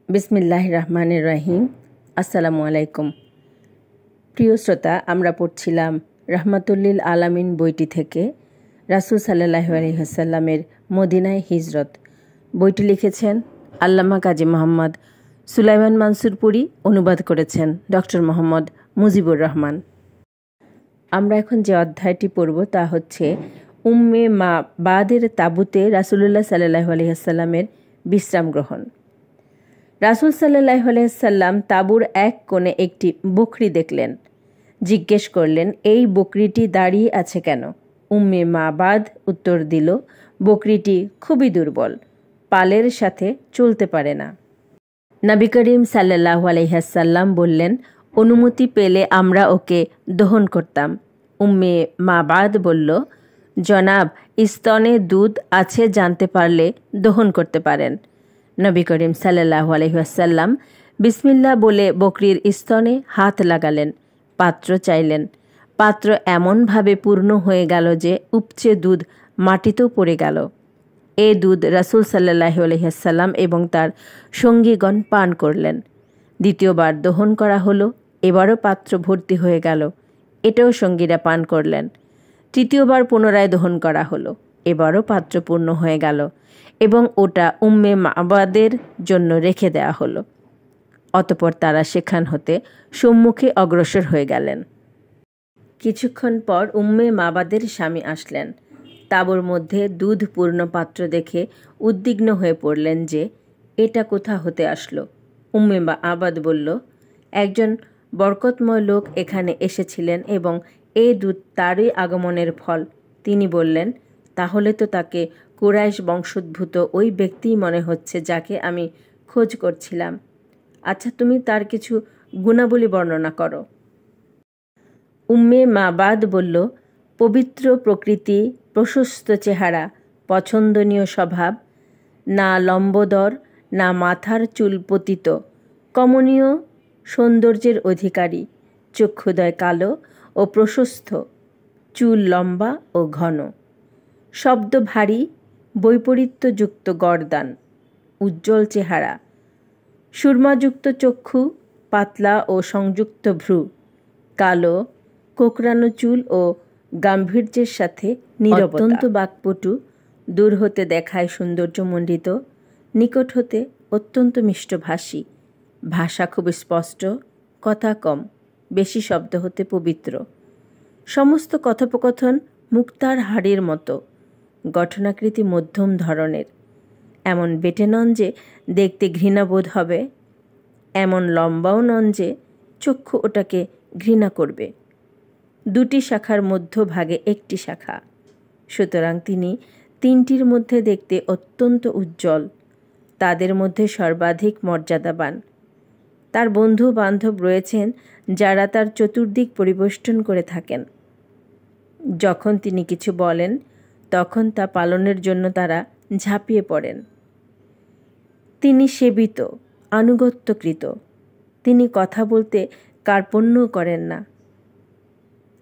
বিসমিল্লাহির রহমানির রহিম। আসসালামু আলাইকুম। প্রিয় শ্রোতা, আমরা পড়ছিলাম রহমাতুল্লিল আলামিন বইটি থেকে রাসূল সাল্লাল্লাহু আলাইহি ওয়াসাল্লামের মদিনায় হিজরত। বইটি লিখেছেন আল্লামা কাজী মোহাম্মদ সুলাইমান মানসুরপুরি, অনুবাদ করেছেন ডক্টর মোহাম্মদ মুজিবুর রহমান। আমরা এখন যে অধ্যায়টি পড়ব তা হচ্ছে উম্মে মা বাদের তাঁবুতে রাসূলুল্লাহ সাল্লাল্লাহু আলাইহি ওয়াসাল্লামের বিশ্রাম গ্রহণ। রাসূল সাল্লাল্লাহু আলাইহি ওয়াসাল্লাম তাঁবুর এক কোণে একটি বকরি দেখলেন। জিজ্ঞেস করলেন, এই বকরিটি দাঁড়িয়ে আছে কেন? উম্মে মাবাদ উত্তর দিল, বকরিটি খুবই দুর্বল, পালের সাথে চলতে পারে না। নবী করিম সাল্লাল্লাহু আলাইহি ওয়াসাল্লাম বললেন, অনুমতি পেলে আমরা ওকে দহন করতাম। উম্মে মাবাদ বলল, জনাব, স্তনে দুধ আছে জানতে পারলে দহন করতে পারেন। নবী করিম সাল্লাল্লাহু আলাইহি ওয়াসাল্লাম বিসমিল্লাহ বলে বকরির স্তনে হাত লাগালেন, পাত্র চাইলেন। পাত্র এমনভাবে পূর্ণ হয়ে গেল যে উপচে দুধ মাটিতেও পড়ে গেল। এ দুধ রাসূল সাল্লাল্লাহু আলাইহি ওয়াসাল্লাম এবং তার সঙ্গীগণ পান করলেন। দ্বিতীয়বার দহন করা হলো, এবারও পাত্র ভর্তি হয়ে গেল, এটাও সঙ্গীরা পান করলেন। তৃতীয়বার পুনরায় দহন করা হলো, এবারও পাত্র পূর্ণ হয়ে গেল এবং ওটা উম্মে মাবাদের জন্য রেখে দেয়া হলো। অতঃপর তারা সেখান হতে সম্মুখে অগ্রসর হয়ে গেলেন। কিছুক্ষণ পর উম্মে মাবাদের স্বামী আসলেন। তাঁবুর মধ্যে দুধ পূর্ণ পাত্র দেখে উদ্বিগ্ন হয়ে পড়লেন যে এটা কোথা হতে আসলো। উম্মে মাবাদ বলল, একজন বরকতময় লোক এখানে এসেছিলেন এবং এই দুধ তারই আগমনের ফল। তিনি বললেন, তাহলে তো তাকে কুরাইশ বংশোদ্ভূত ওই ব্যক্তিই মনে হচ্ছে যাকে আমি খোঁজ করছিলাম। আচ্ছা, তুমি তার কিছু গুণাবলী বর্ণনা করো। উম্মে মাবাদ বলল, পবিত্র প্রকৃতি, প্রশস্ত চেহারা, পছন্দনীয় স্বভাব, না লম্বোদর না মাথার চুল পতিত, কমনীয় সৌন্দর্যের অধিকারী, চক্ষুদয় কালো ও প্রশস্ত, চুল লম্বা ও ঘন, শব্দ ভারী, বৈপরীত্যযুক্ত গর্দান, উজ্জ্বল চেহারা, সুরমাযুক্ত চক্ষু, পাতলা ও সংযুক্ত ভ্রু, কালো কোকড়ানো চুল ও গাম্ভীর্যের সাথে নীরবতা, অত্যন্ত বাক্পটু, দূর হতে দেখায় সৌন্দর্যমণ্ডিত, নিকট হতে অত্যন্ত মিষ্টভাষী, ভাষা খুব স্পষ্ট, কথা কম, বেশি শব্দ হতে পবিত্র, সমস্ত কথোপকথন মুক্তার হাড়ির মতো, গঠনাকৃতি মধ্যম ধরনের, এমন বেটে নন যে দেখতে ঘৃণাবোধ হবে, এমন লম্বাও নন যে চক্ষু ওটাকে ঘৃণা করবে। দুটি শাখার মধ্যভাগে একটি শাখা, সুতরাং তিনি তিনটির মধ্যে দেখতে অত্যন্ত উজ্জ্বল, তাদের মধ্যে সর্বাধিক মর্যাদাবান। তার বন্ধু বান্ধব রয়েছেন যারা তার চতুর্দিক পরিবেষ্টন করে থাকেন। যখন তিনি কিছু বলেন তখন তা পালনের জন্য তারা ঝাঁপিয়ে পড়েন। তিনি সেবিত, আনুগত্যকৃত, তিনি কথা বলতে কার্পণ্য করেন না,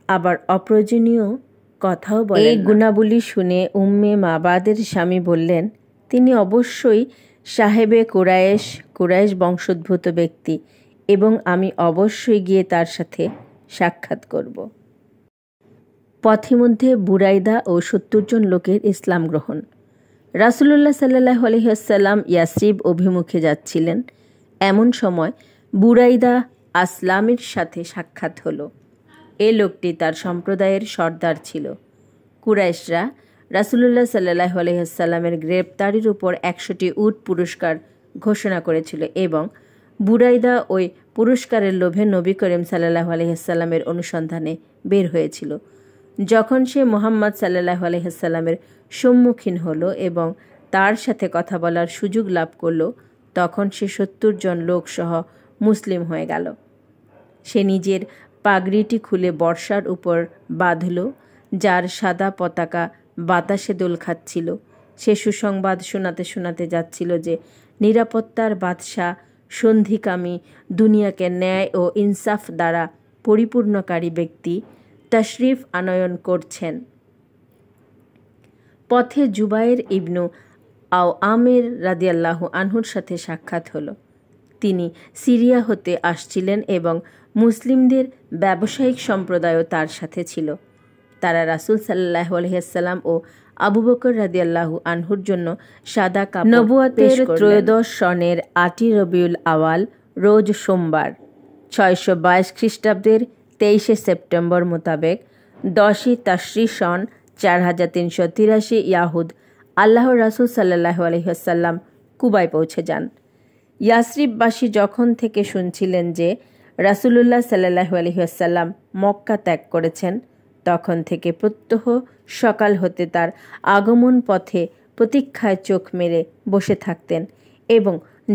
আবার অপ্রয়োজনীয় কথাও বলেন না। এই গুণাবলী শুনে উম্মে মাবাদের স্বামী বললেন, তিনি অবশ্যই সাহেবে কুরাইশ বংশোদ্ভূত ব্যক্তি এবং আমি অবশ্যই গিয়ে তার সাথে সাক্ষাৎ করব। পথিমধ্যে বুরাইদা ও ৭০ জন লোকের ইসলাম গ্রহণ। রাসূলুল্লাহ সাল্লাল্লাহু আলাইহি ওয়াসাল্লাম ইয়াসরিব অভিমুখে যাচ্ছিলেন। এমন সময় বুরাইদা আসলামের সাথে সাক্ষাৎ হলো। এ লোকটি তার সম্প্রদায়ের সর্দার ছিল। কুরাইশরা রাসূলুল্লাহ সাল্লাল্লাহু আলাইহি ওয়াসাল্লামের গ্রেপ্তারির উপর ১০০টি উট পুরস্কার ঘোষণা করেছিল এবং বুরাইদা ওই পুরস্কারের লোভে নবী করিম সাল্লাল্লাহু আলাইহি ওয়াসাল্লামের অনুসন্ধানে বের হয়েছিল। যখন সে মুহাম্মদ সাল্লাল্লাহু আলাইহি ওয়াসাল্লামের সম্মুখীন হলো এবং তার সাথে কথা বলার সুযোগ লাভ করল, তখন সে ৭০ জন লোক সহ মুসলিম হয়ে গেল। সে নিজের পাগড়িটি খুলে বর্ষার উপর বাঁধল, যার সাদা পতাকা বাতাসে দোল খাচ্ছিল। সে সুসংবাদ শোনাতে শোনাতে যাচ্ছিল যে নিরাপত্তার বাদশাহ, সন্ধিকামী, দুনিয়াকে ন্যায় ও ইনসাফ দ্বারা পরিপূর্ণকারী ব্যক্তি তশরিফ আনয়ন করছেন। পথে জুবায়ের ইবনু আওয়ামের রাদিয়াল্লাহু আনহুর সাথে সাক্ষাৎ হলো। তিনি সিরিয়া হতে আসছিলেন এবং মুসলিমদের ব্যবসায়িক সম্প্রদায়ও তার সাথে ছিল। তারা রাসূল সাল্লাল্লাহু আলাইহি ওয়াসাল্লাম ও আবু বকর রাদিয়াল্লাহু আনহুর জন্য সাদা কাপড় নবুয়তের 13 সনের 8 রবিউল আওয়াল রোজ সোমবার 622 খ্রিস্টাব্দের 23 সেপ্টেম্বর মোতাবেক 10ই তাশরি সন 4383 ইয়াহুদ আল্লাহর রাসূল সাল্লাল্লাহু আলাইহি ওয়াসাল্লাম কুবায় পৌঁছে যান। ইয়াসরিববাসী যখন থেকে শুনছিলেন যে রাসূলুল্লাহ সাল্লাল্লাহু আলাইহি ওয়াসাল্লাম মক্কা ত্যাগ করেছেন, তখন থেকে প্রত্যহ সকাল হতে তার আগমন পথে প্রতীক্ষায় চোখ মেলে বসে থাকতেন এবং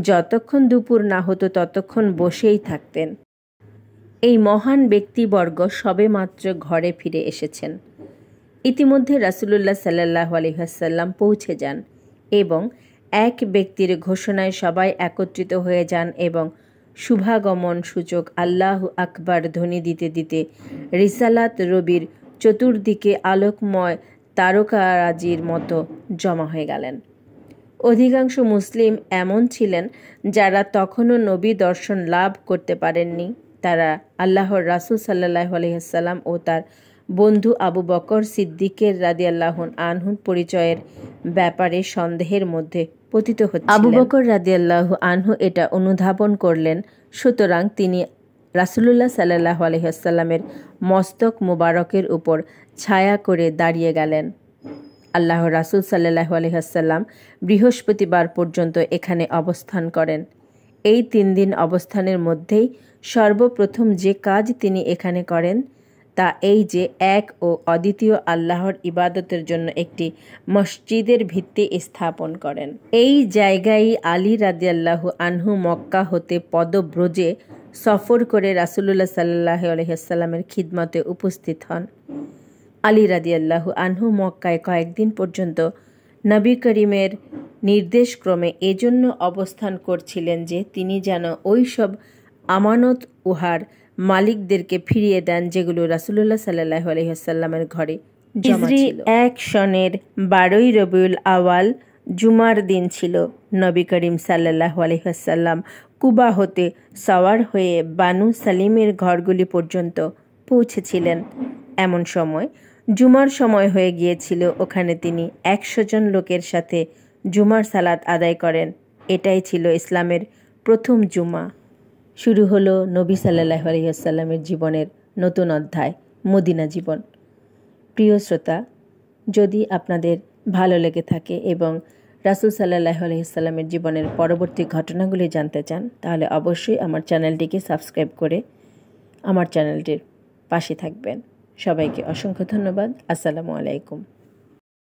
যতক্ষণ দুপুর না হতো ততক্ষণ বসেই থাকতেন। এই মহান ব্যক্তিবর্গ সবেমাত্র ঘরে ফিরে এসেছেন। ইতিমধ্যে রাসূলুল্লাহ সাল্লাল্লাহু আলাইহি ওয়াসাল্লাম পৌঁছে যান এবং এক ব্যক্তির ঘোষণায় সবাই একত্রিত হয়ে যান এবং শুভাগমন সূচক আল্লাহু আকবার ধ্বনি দিতে দিতে রিসালাত রবির চতুর্দিকে আলোকময় তারকারাজির মতো জমা হয়ে গেলেন। অধিকাংশ মুসলিম এমন ছিলেন যারা তখনও নবী দর্শন লাভ করতে পারেননি। তারা আল্লাহর রাসূল সাল্লাল্লাহু আলাইহি ওয়াসাল্লাম ও তার বন্ধু আবু বকর সিদ্দিকের রাদিয়াল্লাহু আনহুর পরিচয়ের ব্যাপারে সন্দেহের মধ্যে পতিত হচ্ছিলেন। আবু বকর রাদিয়াল্লাহু আনহু এটা অনুধাবন করলেন, সুতরাং তিনি রাসূলুল্লাহ সাল্লাল্লাহু আলাইহি ওয়াসাল্লামের মস্তক মোবারকের উপর ছায়া করে দাঁড়িয়ে গেলেন। আল্লাহর রাসূল সাল্লাল্লাহু আলাইহি ওয়াসাল্লাম বৃহস্পতিবার পর্যন্ত এখানে অবস্থান করেন। এই 3 দিন অবস্থানের মধ্যেই সর্বপ্রথম যে কাজ তিনি এখানে করেন তা এই যে এক ও অদ্বিতীয় আল্লাহর ইবাদতের জন্য একটি মসজিদের ভিত্তি স্থাপন করেন। এই জায়গায় আলী রাদিয়াল্লাহু আনহু মক্কা হতে পদব্রজে সফর করে রাসূলুল্লাহ সাল্লাল্লাহু আলাইহি ওয়াসাল্লামের খিদমতে উপস্থিত হন। আলী রাদিয়াল্লাহু আনহু মক্কায় কয়েকদিন পর্যন্ত নবী করিমের নির্দেশক্রমে এজন্য অবস্থান করছিলেন যে তিনি যেন ওই সব আমানত উহার মালিকদেরকে ফিরিয়ে দেন যেগুলো রাসূলুল্লাহ সাল্লাল্লাহু আলাইহি ওয়াসাল্লামের ঘরে জমা ছিল। 1 সনের 12ই রবিউল আওয়াল জুমার দিন ছিল। নবী করিম সাল্লাল্লাহু আলাইহি ওয়াসাল্লাম কুবা হতে সওয়ার হয়ে বানু সালিমের ঘরগুলি পর্যন্ত পৌঁছেছিলেন। এমন সময় জুমার সময় হয়ে গিয়েছিল। ওখানে তিনি 100 জন লোকের সাথে জুমার সালাত আদায় করেন। এটাই ছিল ইসলামের প্রথম জুমা। শুরু হলো নবী সাল্লাল্লাহু আলাইহি ওয়াসাল্লামের জীবনের নতুন অধ্যায়, মদিনা জীবন। প্রিয় শ্রোতা, যদি আপনাদের ভালো লেগে থাকে এবং রাসূল সাল্লাল্লাহু আলাইহি ওয়াসাল্লামের জীবনের পরবর্তী ঘটনাগুলি জানতে চান, তাহলে অবশ্যই আমার চ্যানেলটিকে সাবস্ক্রাইব করে আমার চ্যানেলটির পাশে থাকবেন। সবাইকে অসংখ্য ধন্যবাদ। আসসালামু আলাইকুম।